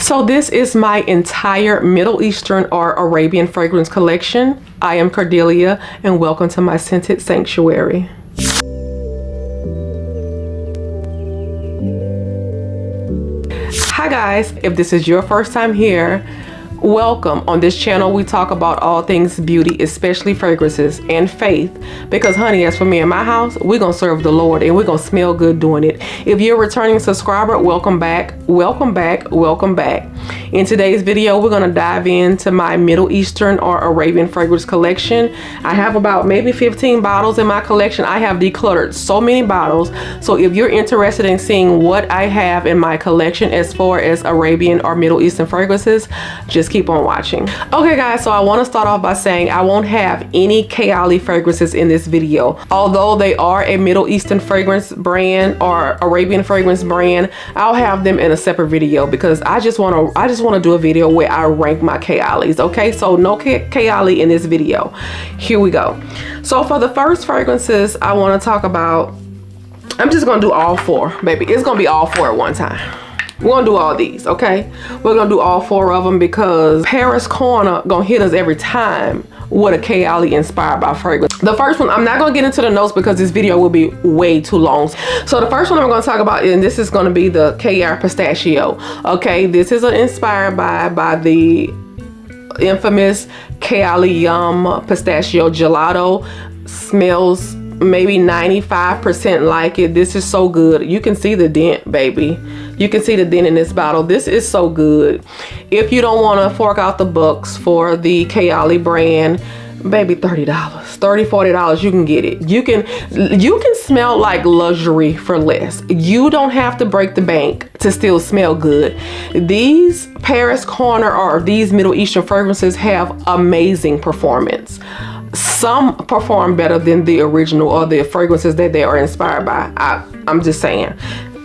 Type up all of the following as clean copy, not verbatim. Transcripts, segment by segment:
So this is my entire Middle Eastern or Arabian fragrance collection. I am Cordelia and welcome to my scented sanctuary. Hi guys, if this is your first time here, welcome. On this channel we talk about all things beauty, especially fragrances and faith, because honey, as for me and my house, we're gonna serve the Lord and we're gonna smell good doing it. If you're a returning subscriber, welcome back, welcome back, welcome back. In today's video we're gonna dive into my Middle Eastern or Arabian fragrance collection. I have about maybe 15 bottles in my collection. I have decluttered so many bottles, so if you're interested in seeing what I have in my collection as far as Arabian or Middle Eastern fragrances, just keep on watching. Okay guys, so I want to start off by saying I won't have any Khair fragrances in this video. Although they are a Middle Eastern fragrance brand or Arabian fragrance brand, I'll have them in a separate video because I just want to do a video where I rank my Khairs. Okay, so no Khair in this video. Here we go. So for the first fragrances I want to talk about, I'm just gonna do all four, baby. It's gonna be all four at one time. We're gonna do all these, okay? We're gonna do all four of them because pariscorner gonna hit us every time with a Khair inspired by fragrance. The first one, I'm not gonna get into the notes because this video will be way too long. So the first one I'm gonna talk about, and this is gonna be the Khair Pistachio. Okay, this is inspired by the infamous Khair Pistachio Gelato. Smells maybe 95% like it. This is so good. You can see the dent, baby. You can see the dent in this bottle. This is so good. If you don't want to fork out the bucks for the Khair brand, baby, $30, $30, $40, you can get it. You can smell like luxury for less. You don't have to break the bank to still smell good. These pariscorner or these Middle Eastern fragrances have amazing performance. Some perform better than the original or the fragrances that they are inspired by. I'm just saying.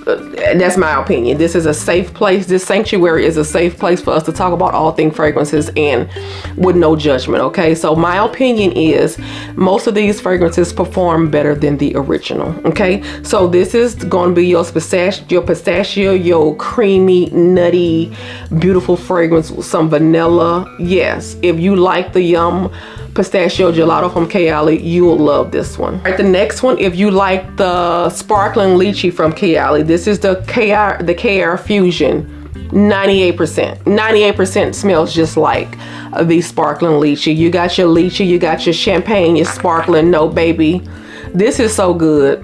That's my opinion. This is a safe place. This sanctuary is a safe place for us to talk about all things fragrances and with no judgment, okay? So my opinion is most of these fragrances perform better than the original, okay? So this is going to be your pistachio, your creamy, nutty, beautiful fragrance with some vanilla. Yes, if you like the pistachio gelato from Khair, you will love this one. All right, the next one, if you like the sparkling lychee from Khair, this is the Khair Fusion. 98% smells just like the sparkling lychee. You got your lychee, you got your champagne, your sparkling. No, baby, this is so good.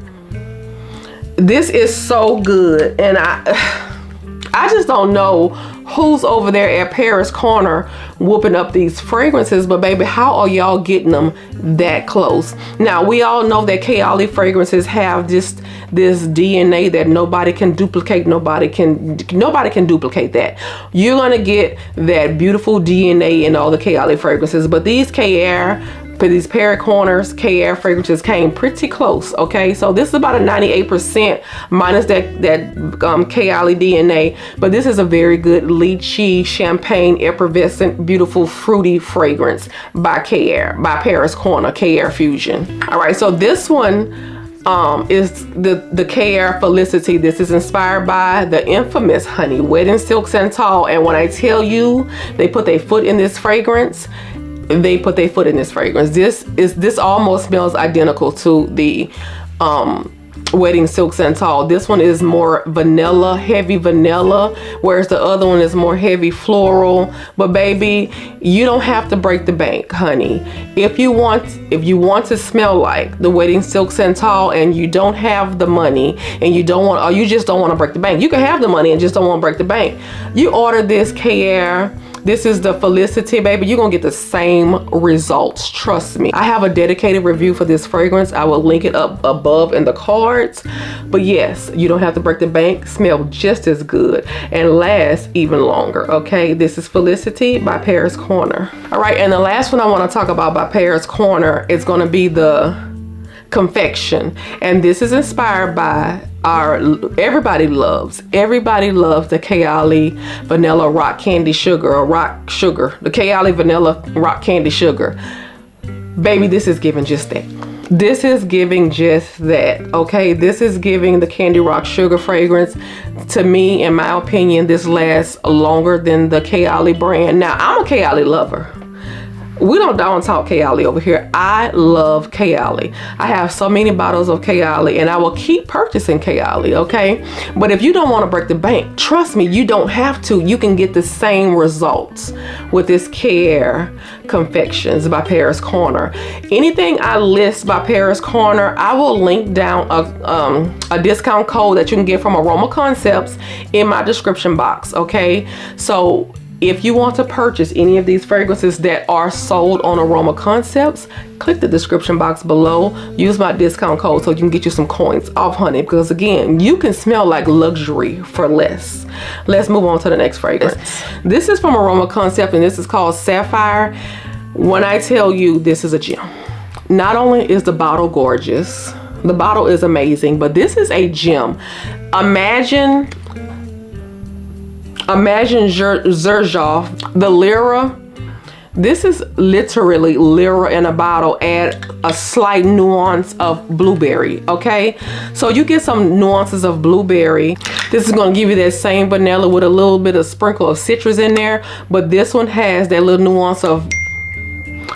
This is so good, and I just don't know who's over there at pariscorner whooping up these fragrances, but baby, how are y'all getting them that close? Now we all know that Khair fragrances have this DNA that nobody can duplicate. Nobody can duplicate that. You're gonna get that beautiful DNA in all the Khair fragrances, but these pariscorners Khair fragrances came pretty close, okay? So this is about a 98% minus that Khair DNA, but this is a very good lychee, champagne, effervescent, beautiful, fruity fragrance by Khair, by pariscorner Khair Fusion. All right, so this one is the Khair Felicity. This is inspired by the infamous honey wedding silk santal, and when I tell you they put their foot in this fragrance, they put their foot in this fragrance. This almost smells identical to the wedding silk santal. This one is more vanilla, heavy vanilla, whereas the other one is more heavy floral. But baby, you don't have to break the bank, honey. If you want to smell like the wedding silk santal and you don't have the money and you don't want, or you just don't want to break the bank, you can have the money and just don't want to break the bank. You order this Khair. This is the Felicity, baby. You're gonna get the same results, trust me. I have a dedicated review for this fragrance. I will link it up above in the cards. But yes, you don't have to break the bank. Smell just as good and last even longer, okay? This is Felicity by pariscorner. All right, and the last one I want to talk about by pariscorner is gonna be the Confection, and this is inspired by everybody loves the Khair vanilla rock candy sugar, or rock sugar, the Khair vanilla rock candy sugar. Baby, this is giving just that. This is giving just that, okay? This is giving the Candy Rock Sugar fragrance. To me, in my opinion, this lasts longer than the Kayali brand. Now, I'm a Kayali lover. We don't talk Kayali over here. I love Kayali. I have so many bottles of Kayali, and I will keep purchasing Kayali, okay? But if you don't want to break the bank, trust me, you don't have to. You can get the same results with this Khair Confections by Pariscorner. Anything I list by Pariscorner, I will link down a discount code that you can get from Aroma Concepts in my description box, okay? So if you want to purchase any of these fragrances that are sold on Aroma Concepts, click the description box below. Use my discount code so you can get you some coins off, honey, because again, you can smell like luxury for less. Let's move on to the next fragrance. This is from Aroma Concept, and this is called Sapphire. When I tell you this is a gem, not only is the bottle gorgeous, the bottle is amazing, but this is a gem. Imagine Shaghaf, the Lyra. This is literally Lyra in a bottle. Add a slight nuance of blueberry, okay? So you get some nuances of blueberry. This is gonna give you that same vanilla with a little bit of sprinkle of citrus in there, but this one has that little nuance of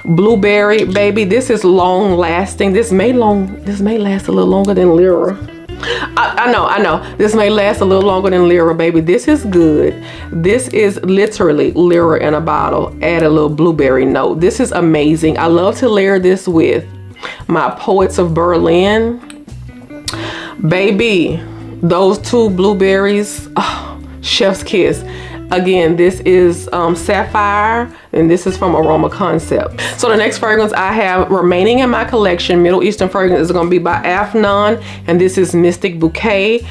blueberry, baby. This is long lasting. This may last a little longer than Lyra. I know. This may last a little longer than Lyra, baby. This is good. This is literally Lyra in a bottle. Add a little blueberry note. This is amazing. I love to layer this with my Poets of Berlin. Baby, those two blueberries, oh, chef's kiss. Again, this is Sapphire, and this is from Aroma Concept. So the next fragrance I have remaining in my collection, Middle Eastern fragrance, is going to be by Afnan, and this is Mystique Bouquet.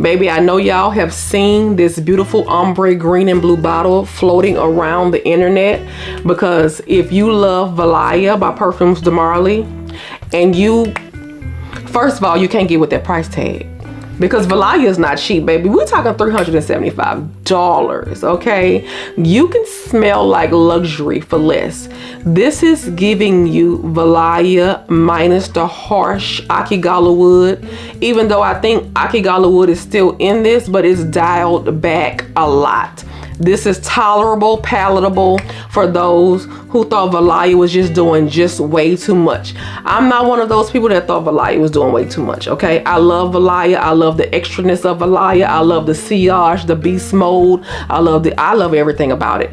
Baby, I know y'all have seen this beautiful ombre green and blue bottle floating around the internet, because if you love Valaya by Parfums de Marly, and you, first of all, you can't get with that price tag. Because Valaya is not cheap, baby. We're talking $375, okay? You can smell like luxury for less. This is giving you Valaya minus the harsh Akigala wood. Even though I think Akigala wood is still in this, but it's dialed back a lot. This is tolerable, palatable for those who thought Valaya was just doing way too much. I'm not one of those people that thought Valaya was doing way too much, okay? I love Valaya. I love the extraness of Valaya. I love the sillage, the beast mode. I love everything about it.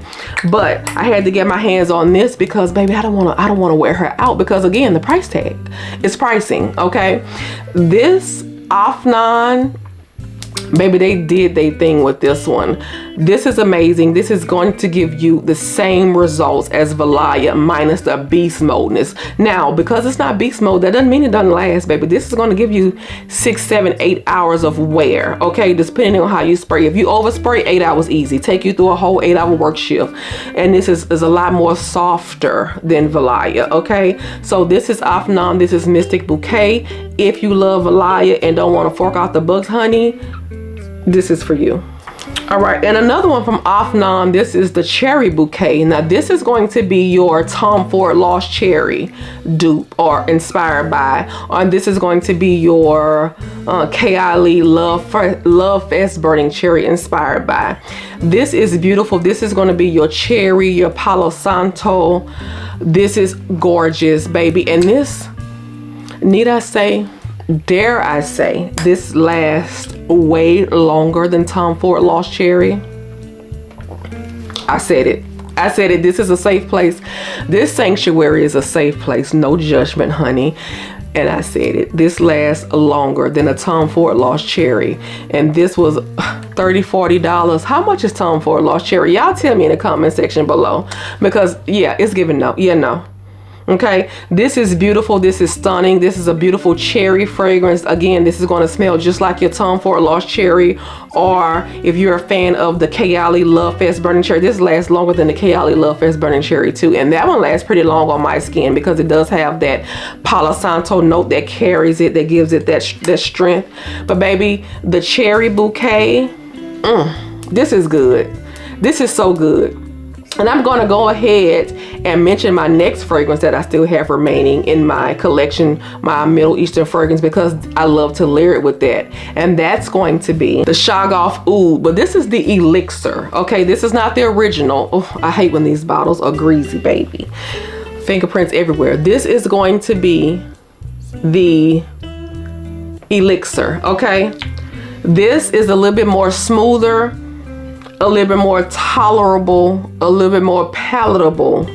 But I had to get my hands on this because, baby, I don't want to wear her out, because again, the price tag is pricing, okay? This Afnan, baby, they did their thing with this one. This is amazing. This is going to give you the same results as Valaya minus the beast modeness. Now, because it's not beast mode, that doesn't mean it doesn't last, baby. This is going to give you 6, 7, 8 hours of wear, okay? Depending on how you spray. If you overspray, 8 hours easy. Take you through a whole 8-hour work shift. And this is a lot more softer than Valaya, okay? So this is Afnan. This is Mystique Bouquet. If you love Valaya and don't want to fork out the bucks, honey, this is for you. All right, and another one from Afnan, this is the Cherry Bouquet. Now this is going to be your Tom Ford Lost Cherry dupe, or inspired by, and this is going to be your Kayali Love Fest Burning Cherry inspired by. This is beautiful. This is going to be your cherry, your Palo Santo. This is gorgeous, baby. And this, dare I say, this lasts way longer than Tom Ford Lost Cherry. I said it. This is a safe place. This sanctuary is a safe place. No judgment, honey. And I said it. This lasts longer than a Tom Ford Lost Cherry. And this was $30, $40. How much is Tom Ford Lost Cherry? Y'all tell me in the comment section below. Because, yeah, it's giving no. Yeah, no. Okay, this is beautiful. This is stunning. This is a beautiful cherry fragrance. Again, this is going to smell just like your Tom Ford Lost Cherry, or if you're a fan of the Kayali Love Fest Burning Cherry, this lasts longer than the Kayali Love Fest Burning Cherry too, and that one lasts pretty long on my skin because it does have that Palo Santo note that carries it, that gives it that strength. But baby, the Cherry Bouquet, this is good. This is so good. And I'm going to go ahead and mention my next fragrance that I still have remaining in my collection, my Middle Eastern fragrance, because I love to layer it with that. And that's going to be the Shaghaf Oud, but this is the Elixir. Okay, this is not the original. Oh, I hate when these bottles are greasy, baby. Fingerprints everywhere. This is going to be the Elixir, okay? This is a little bit more smoother, a little bit more tolerable, a little bit more palatable,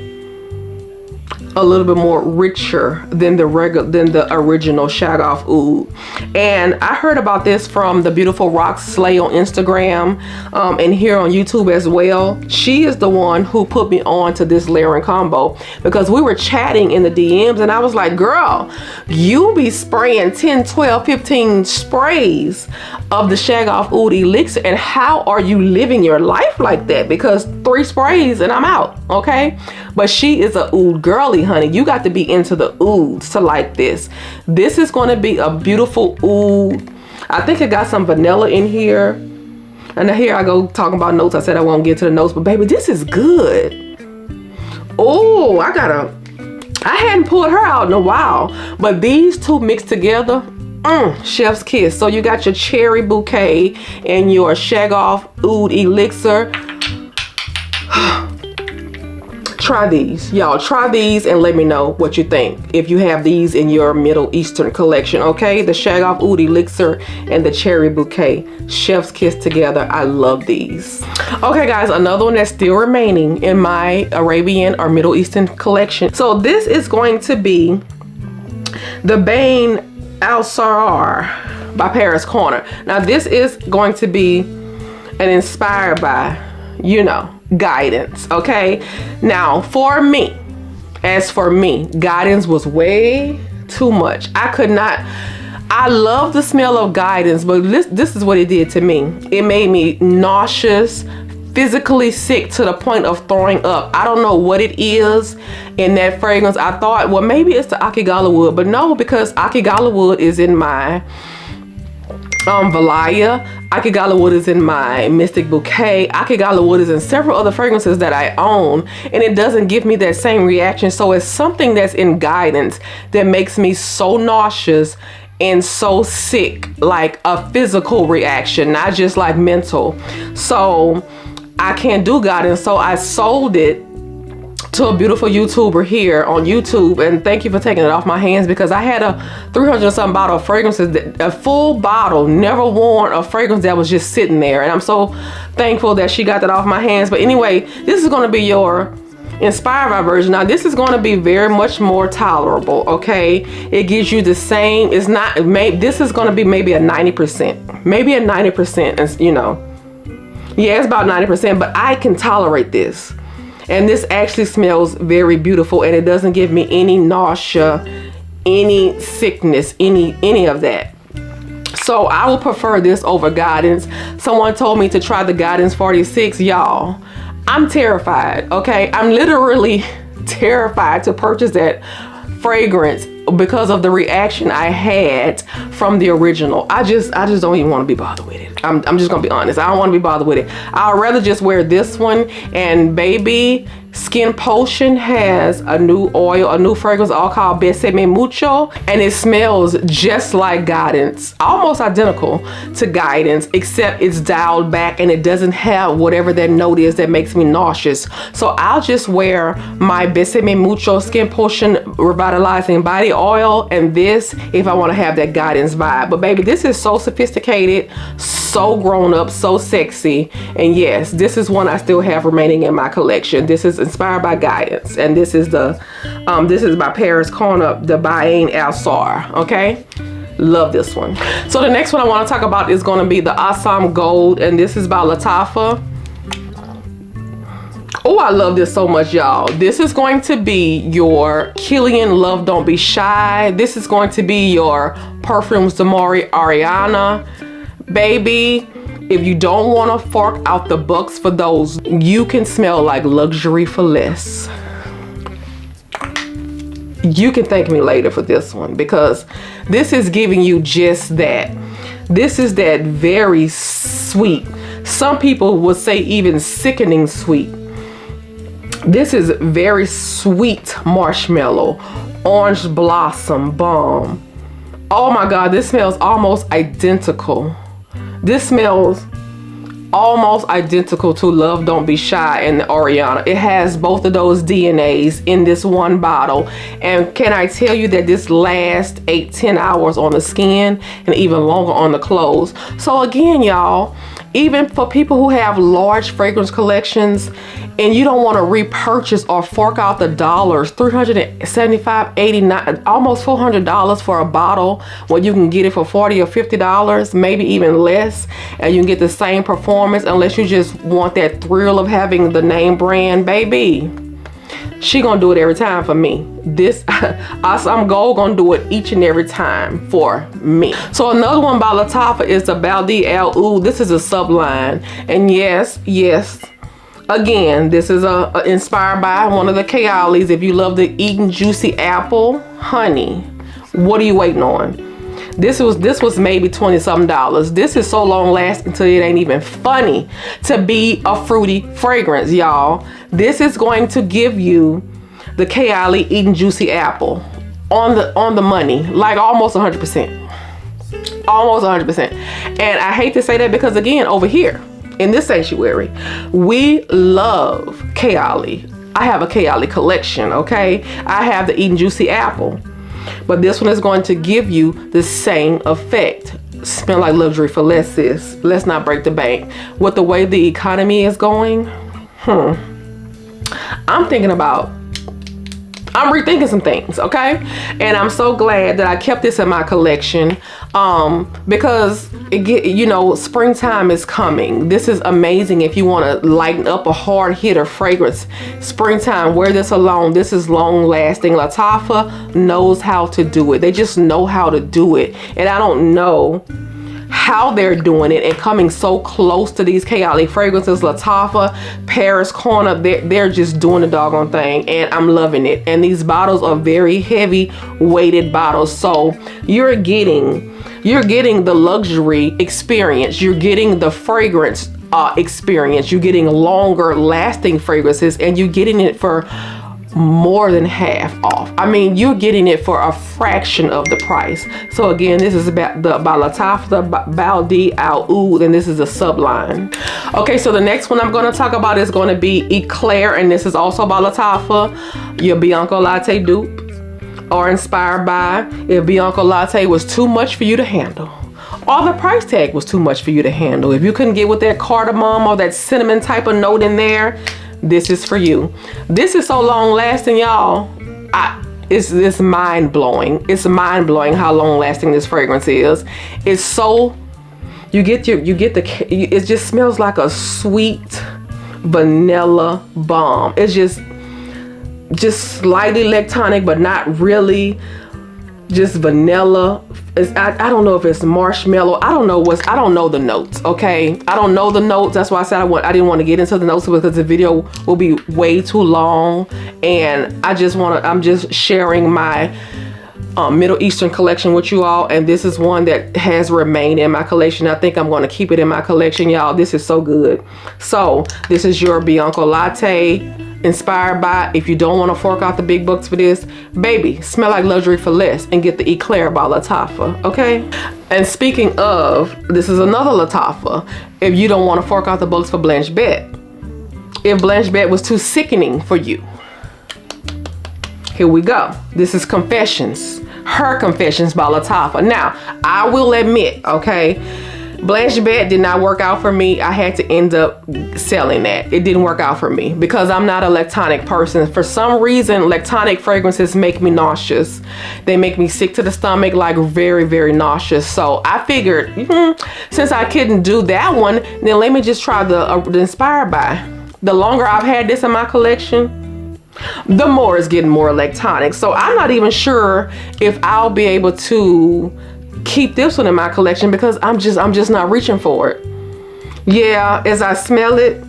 a little bit more richer than the original Shaghaf Oud. And I heard about this from the beautiful Rock Slay on Instagram and here on YouTube as well. She is the one who put me on to this layering combo, because we were chatting in the DMs and I was like, girl, you be spraying 10, 12, 15 sprays of the Shaghaf Oud Elixir, and how are you living your life like that? Because 3 sprays and I'm out, okay? But she is a oud girly, honey. You got to be into the ouds to like this. This is going to be a beautiful oud. I think it got some vanilla in here. And here I go talking about notes. I said I won't get to the notes, but baby, this is good. Oh, I hadn't pulled her out in a while, but these two mixed together, chef's kiss. So you got your cherry bouquet and your Shaghaf Oud Elixir. Try these, y'all. Try these and let me know what you think if you have these in your Middle Eastern collection, okay? The Shaghaf Oud Elixir and the cherry bouquet, chef's kiss together. I love these. Okay, guys, another one that's still remaining in my Arabian or Middle Eastern collection. So this is going to be the Bane Asrar by pariscorner. Now this is going to be an inspired by, you know, guidance, okay? Now for me, guidance was way too much. I love the smell of guidance, but this is what it did to me. It made me nauseous, physically sick to the point of throwing up. I don't know what it is in that fragrance. I thought, well, maybe it's the Akigala wood, but no, because Akigala wood is in my Valaya. Akigala wood is in my Mystique Bouquet. Akigala wood is in several other fragrances that I own, and it doesn't give me that same reaction. So it's something that's in guidance that makes me so nauseous and so sick, like a physical reaction, not just like mental. So I can't do guidance. So I sold it to a beautiful YouTuber here on YouTube, and thank you for taking it off my hands, because I had a 300 something bottle of fragrances, a full bottle, never worn a fragrance that was just sitting there, and I'm so thankful that she got that off my hands. But anyway, this is going to be your inspired by version. Now this is going to be very much more tolerable, okay? It gives you the same, it's not, this is going to be maybe a 90%, maybe a 90%, and you know, yeah, it's about 90%, but I can tolerate this. And this actually smells very beautiful, and it doesn't give me any nausea, any sickness, any of that. So I will prefer this over guidance. Someone told me to try the guidance 46. Y'all, I'm terrified, okay? I'm literally terrified to purchase that fragrance because of the reaction I had from the original. I just don't even want to be bothered with it. I'm just gonna be honest. I don't want to be bothered with it. I'd rather just wear this one. And baby, Skin Potion has a new oil, a new fragrance all called Besame Mucho, and it smells just like Guidance, almost identical to Guidance, except it's dialed back and it doesn't have whatever that note is that makes me nauseous. So I'll just wear my Besame Mucho Skin Potion Revitalizing Body Oil and this if I want to have that Guidance vibe. But baby, this is so sophisticated, so grown up, so sexy. And yes, this is one I still have remaining in my collection. This is inspired by Guidance, and this is the this is by pariscorner, the Bane Asrar. Okay, love this one. So the next one I want to talk about is going to be the Ansaam Gold, and this is by Lattafa. Oh, I love this so much, y'all. This is going to be your Killian Love Don't Be Shy. This is going to be your Perfumes de Mori Ariana. Baby, if you don't want to fork out the bucks for those, you can smell like luxury for less. You can thank me later for this one, because this is giving you just that. This is that very sweet, some people would say even sickening sweet, This is very sweet marshmallow, orange blossom balm. Oh my God, this smells almost identical. This smells almost identical to Love Don't Be Shy and the Oriana. It has both of those DNAs in this one bottle. And can I tell you that this lasts 8-10 hours on the skin and even longer on the clothes. So again, y'all, even for people who have large fragrance collections and you don't want to repurchase or fork out the dollars, $375, $89, almost $400 for a bottle when you can get it for $40 or $50, maybe even less, and you can get the same performance unless you just want that thrill of having the name brand, baby. She gonna do it every time for me. This, I'm gonna do it each and every time for me. So another one by Lattafa is the Badee Al Oud. This is a Sublime, and yes, again, this is inspired by one of the Khayalis. If you love the eating juicy apple, honey, what are you waiting on? This was maybe $20-something. This is so long lasting until it ain't even funny to be a fruity fragrance, y'all. This is going to give you the Khayali eating juicy apple on the money, like almost 100%. Almost 100%. And I hate to say that because again, over here in this sanctuary, we love Khayali. I have a Khayali collection, okay? I have the eating juicy apple. But this one is going to give you the same effect. Smell like luxury for less, sis. Let's not break the bank. With the way the economy is going, I'm rethinking some things, okay? And I'm so glad that I kept this in my collection because springtime is coming. This is amazing if you want to lighten up a hard hitter fragrance. Springtime, wear this alone. This is long lasting. Lattafa knows how to do it. They just know how to do it. And I don't know how they're doing it and coming so close to these Khayali fragrances. Lattafa, pariscorner, they're just doing the doggone thing, and I'm loving it. And these bottles are very heavy weighted bottles, so you're getting the luxury experience, you're getting the fragrance experience, you're getting longer lasting fragrances, and you're getting it for more than half off. I mean, you're getting it for a fraction of the price. So again, this is by Lattafa, the Badee Al Oud, and this is a Sublime. Okay, so the next one I'm going to talk about is going to be Eclaire, and this is also by Lattafa, your Bianco Latte dupe, or inspired by if Bianco Latte was too much for you to handle, or the price tag was too much for you to handle. If you couldn't get with that cardamom or that cinnamon type of note in there, this is for you. This is so long lasting, y'all. It's mind blowing. It's mind blowing how long lasting this fragrance is. It's so, it just smells like a sweet vanilla bomb. It's just slightly lactonic, but not really. Just vanilla. I don't know if it's marshmallow. I don't know the notes, okay? I don't know the notes. That's why I said I didn't want to get into the notes because the video will be way too long, and I'm just sharing my Middle Eastern collection with you all, and this is one that has remained in my collection. I think I'm going to keep it in my collection, y'all. This is so good. So this is your Bianco Latte, inspired by. If you don't want to fork out the big bucks for this, baby, smell like luxury for less and get the Eclaire by Lattafa, okay? And speaking of, this is another Lattafa. If you don't want to fork out the bucks for Blanche Bette, if Blanche Bette was too sickening for you, here we go. This is Confessions, Her Confessions by Lattafa. Now, I will admit, okay, Blanche Bette did not work out for me. I had to end up selling that. It didn't work out for me because I'm not a lactonic person. For some reason, lactonic fragrances make me nauseous. They make me sick to the stomach, like very, very nauseous. So I figured, since I couldn't do that one, then let me just try the inspired by. The longer I've had this in my collection, the more it's getting more lactonic. So I'm not even sure if I'll be able to keep this one in my collection because I'm just not reaching for it. Yeah, as I smell it,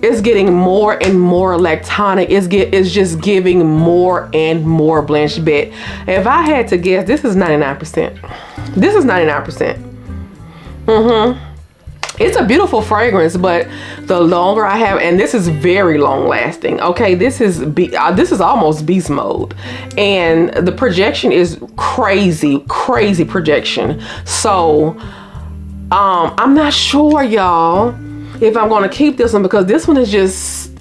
it's getting more and more lactonic. It's just giving more and more Blanche Bette. If I had to guess, this is 99%. This is 99%. It's a beautiful fragrance, but the longer I have, and this is very long lasting. Okay, this is almost beast mode, and the projection is crazy projection. So I'm not sure, y'all, if I'm gonna keep this one, because this one is just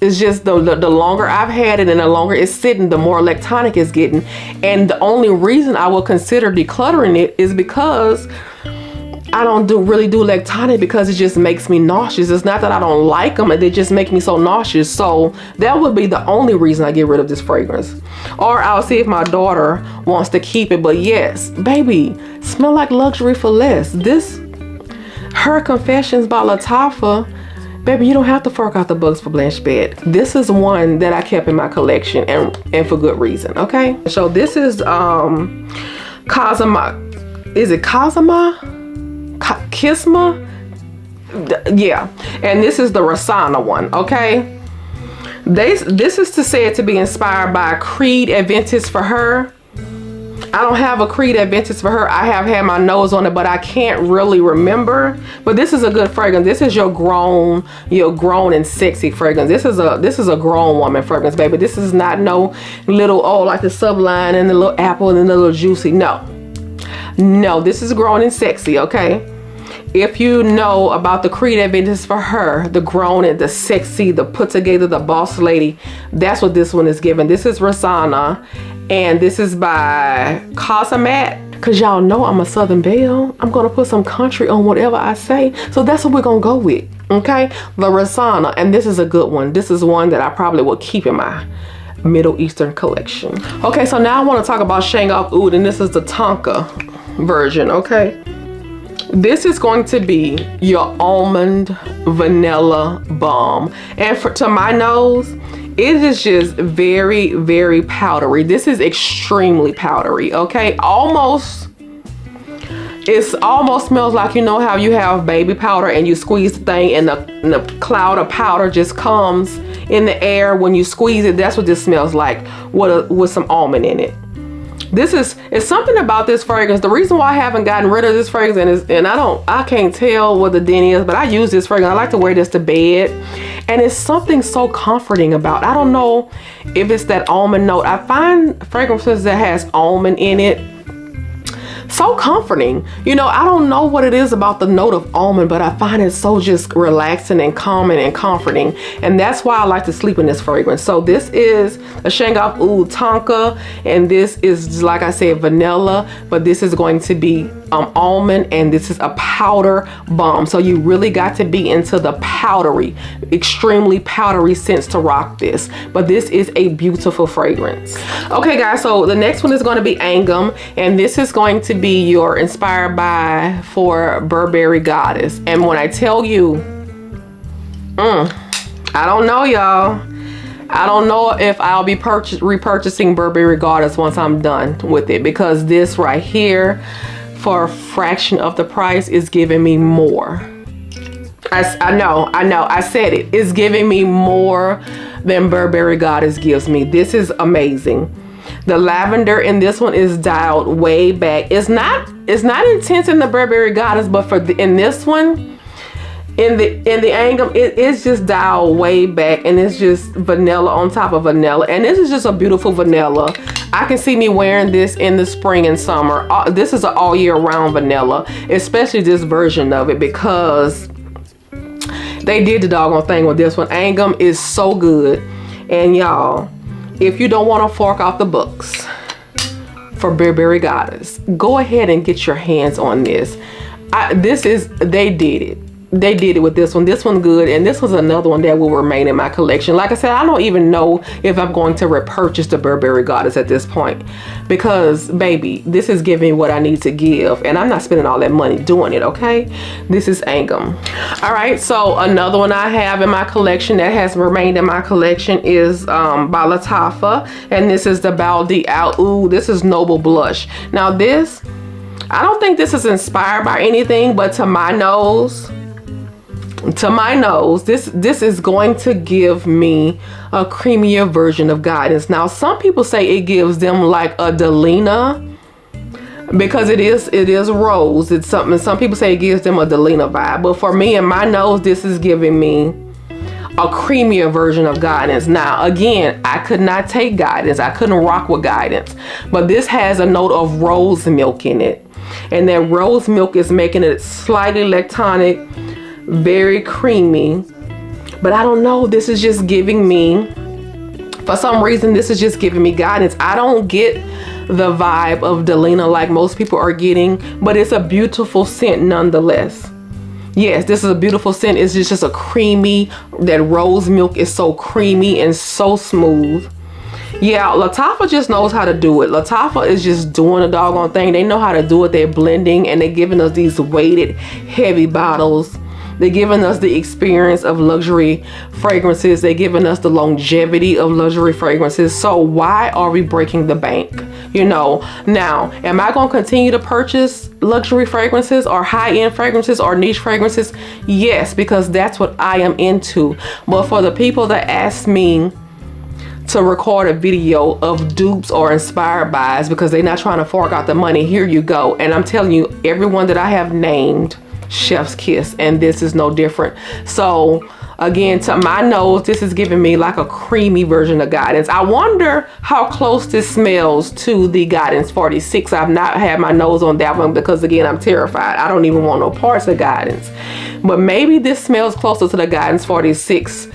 the longer I've had it and the longer it's sitting, the more electronic it's getting. And the only reason I will consider decluttering it is because I don't really do electronic, because it just makes me nauseous. It's not that I don't like them, they just make me so nauseous. So that would be the only reason I get rid of this fragrance. Or I'll see if my daughter wants to keep it. But yes, baby, smell like luxury for less. This Her Confessions by Lattafa, baby, you don't have to fork out the bugs for Blanche Bed. This is one that I kept in my collection, and for good reason, okay? So this is Qasamat, is it Qasamat? Kisma? Yeah, and this is the Rasana one, okay? This is to say it to be inspired by Creed Adventist for Her. I don't have a Creed Adventist for Her. I have had my nose on it, but I can't really remember. But this is a good fragrance. This is your grown and sexy fragrance. This is a grown woman fragrance, baby. This is not no little, like the Sublime and the little apple and the little juicy. No, this is grown and sexy, okay? If you know about the Creed Adventist for Her, the grown and the sexy, the put together, the boss lady, that's what this one is giving. This is Rasana, and this is by Qasamat. Cause y'all know I'm a Southern belle. I'm gonna put some country on whatever I say. So that's what we're gonna go with, okay? The Rasana, and this is a good one. This is one that I probably will keep in my Middle Eastern collection. Okay, so now I want to talk about Shaghaf Oud, and this is the Tonka version, okay? This is going to be your almond vanilla balm, and to my nose, it is just very powdery. This is extremely powdery, okay? It almost smells like, you know how you have baby powder and you squeeze the thing and the cloud of powder just comes in the air when you squeeze it. That's what this smells like, with some almond in it. It's something about this fragrance. The reason why I haven't gotten rid of this fragrance, and I can't tell what the dent is, but I use this fragrance. I like to wear this to bed, and it's something so comforting about. I don't know if it's that almond note. I find fragrances that has almond in it so comforting. You know, I don't know what it is about the note of almond, but I find it so just relaxing and calming and comforting, and that's why I like to sleep in this fragrance. So this is a Shaghaf Oud Tonka, and this is, like I said, vanilla, but this is going to be almond, and this is a powder balm. So you really got to be into the powdery, extremely powdery scents to rock this, but this is a beautiful fragrance. Okay guys, so the next one is going to be Angham, and this is going to be your inspired by for Burberry Goddess. And when I tell you, I don't know, y'all. I don't know if I'll be repurchasing Burberry Goddess once I'm done with it, because this right here, for a fraction of the price, is giving me more. I know, I said it. It's giving me more than Burberry Goddess gives me. This is amazing. The lavender in this one is dialed way back. It's not intense in the Burberry Goddess, but in this one, in the Angham, it is just dialed way back, and it's just vanilla on top of vanilla, and this is just a beautiful vanilla. I can see me wearing this in the spring and summer. This is an all year round vanilla, especially this version of it, because they did the doggone thing with this one. Angham is so good, and y'all, if you don't want to fork out the books for Burberry Goddess, go ahead and get your hands on this. They did it. They did it with this one. This one's good, and this was another one that will remain in my collection. Like I said, I don't even know if I'm going to repurchase the Burberry Goddess at this point, because baby, this is giving what I need to give, and I'm not spending all that money doing it, okay? This is Angham. All right, so another one I have in my collection that has remained in my collection is by Lattafa, and this is the Badee. Ooh, this is Noble Blush. Now this, I don't think this is inspired by anything, but to my nose, this is going to give me a creamier version of Guidance. Now some people say it gives them like a Delina because it is rose. It's something, some people say it gives them a Delina vibe, but for me and my nose, this is giving me a creamier version of Guidance. Now again, I could not take Guidance, I couldn't rock with Guidance, but this has a note of rose milk in it, and that rose milk is making it slightly lactonic, very creamy. But I don't know, this is just giving me, for some reason, this is just giving me Guidance. I don't get the vibe of Delina like most people are getting, but it's a beautiful scent nonetheless. Yes, this is a beautiful scent. It's just a creamy, that rose milk is so creamy and so smooth. Yeah, Lattafa just knows how to do it. Lattafa is just doing a doggone thing. They know how to do it. They're blending, and they're giving us these weighted, heavy bottles. They're giving us the experience of luxury fragrances. They're giving us the longevity of luxury fragrances. So why are we breaking the bank? You know, now, am I going to continue to purchase luxury fragrances or high-end fragrances or niche fragrances? Yes, because that's what I am into. But for the people that ask me to record a video of dupes or inspired buys because they're not trying to fork out the money, here you go. And I'm telling you, everyone that I have named, chef's kiss, and this is no different. So again, to my nose, this is giving me like a creamy version of Guidance. I wonder how close this smells to the Guidance 46. I've not had my nose on that one because again, I'm terrified. I don't even want no parts of Guidance, but maybe this smells closer to the Guidance 46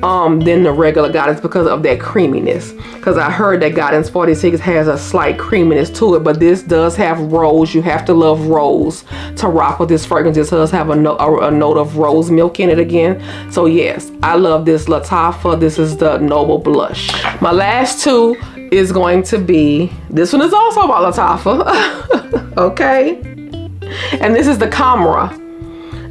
than the regular Guidance because of that creaminess. Because I heard that Guidance 46 has a slight creaminess to it, but this does have rose. You have to love rose to rock with this fragrance. This does have a note of rose milk in it again. So yes, I love this Lattafa. This is the Noble Blush. My last two is going to be, this one is also about Lattafa. Okay, and this is the Khamrah.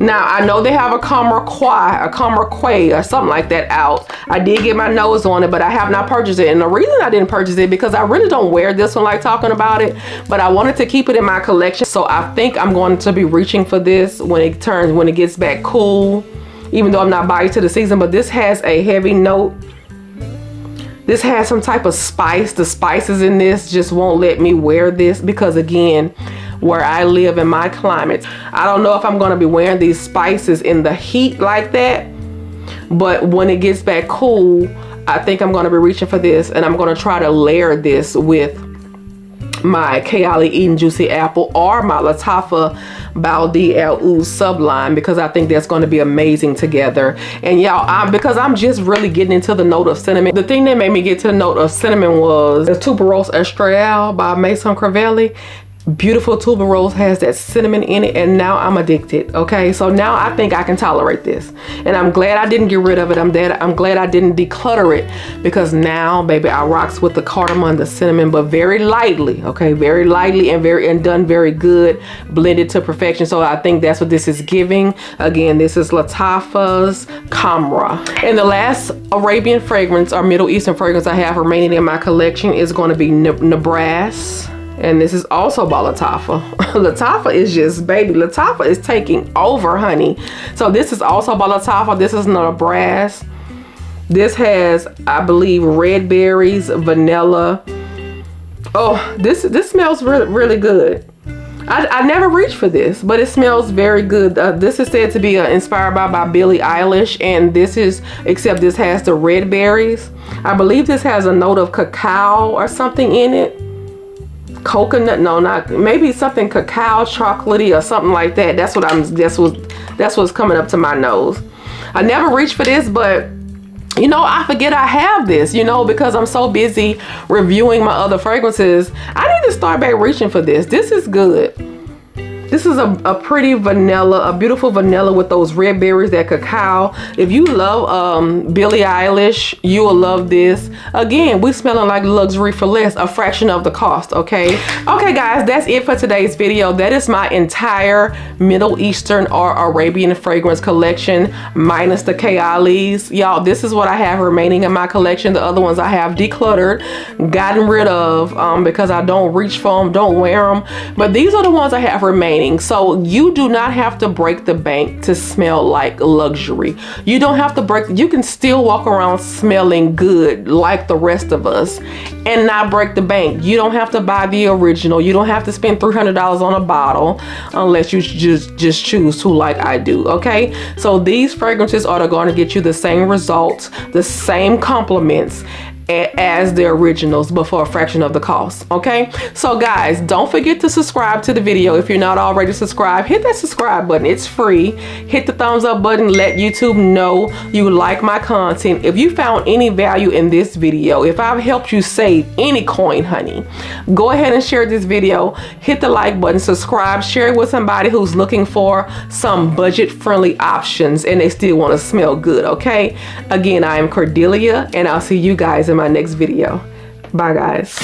Now, I know they have a Khamrah Quay or something like that out. I did get my nose on it, but I have not purchased it. And the reason I didn't purchase it because I really don't wear this one like talking about it, but I wanted to keep it in my collection. So I think I'm going to be reaching for this when it gets back cool, even though I'm not buying to the season. But this has a heavy note. This has some type of spice. The spices in this just won't let me wear this because again, where I live in my climate, I don't know if I'm going to be wearing these spices in the heat like that, but when it gets back cool, I think I'm going to be reaching for this, and I'm going to try to layer this with my Kayali Eden Juicy Apple or my Lattafa Badee Al Sublime, because I think that's going to be amazing together. And y'all, because I'm just really getting into the note of cinnamon. The thing that made me get to the note of cinnamon was the Tuberose Estrella by Maison Crivelli. Beautiful tuberose, has that cinnamon in it, and now I'm addicted. Okay, so now I think I can tolerate this, and I'm glad I didn't get rid of it. I'm glad I didn't declutter it, because now baby, I rocks with the cardamom, the cinnamon, but very lightly. Okay, very lightly, and done very good, blended to perfection. So I think that's what this is giving. Again, this is Lattafa's Khamrah. And the last Arabian fragrance or Middle Eastern fragrance I have remaining in my collection is going to be Nebras. And this is also by Lattafa. Lattafa is just, baby, Lattafa is taking over, honey. So this is also by Lattafa. This is Nebras. This has, I believe, red berries, vanilla. Oh, this smells really, really good. I never reached for this, but it smells very good. This is said to be inspired by Billie Eilish, and this is, except this has the red berries. I believe this has a note of cacao or something in it. Coconut, no, not, maybe something cacao, chocolatey, or something like that. That's what's coming up to my nose. I never reached for this, but you know, I forget I have this, you know, because I'm so busy reviewing my other fragrances. I need to start back reaching for this. This is good. This is a pretty vanilla, a beautiful vanilla with those red berries, that cacao. If you love Billie Eilish, you will love this. Again, we smelling like luxury for less, a fraction of the cost, okay? Okay, guys, that's it for today's video. That is my entire Middle Eastern or Arabian fragrance collection, minus the Kayalis. Y'all, this is what I have remaining in my collection. The other ones I have decluttered, gotten rid of because I don't reach for them, don't wear them. But these are the ones I have remaining. thing. So you do not have to break the bank to smell like luxury. You don't have to break, you can still walk around smelling good like the rest of us and not break the bank. You don't have to buy the original. You don't have to spend $300 on a bottle unless you just choose to, like I do. Okay, so these fragrances are going to get you the same results, the same compliments as the originals, but for a fraction of the cost. Okay, so guys, don't forget to subscribe to the video. If you're not already subscribed, hit that subscribe button. It's free. Hit the thumbs up button. Let YouTube know you like my content. If you found any value in this video, if I've helped you save any coin, honey, go ahead and share this video. Hit the like button, subscribe, share it with somebody who's looking for some budget-friendly options and they still want to smell good. Okay, again, I am Cordelia, and I'll see you guys in my next video. Bye, guys.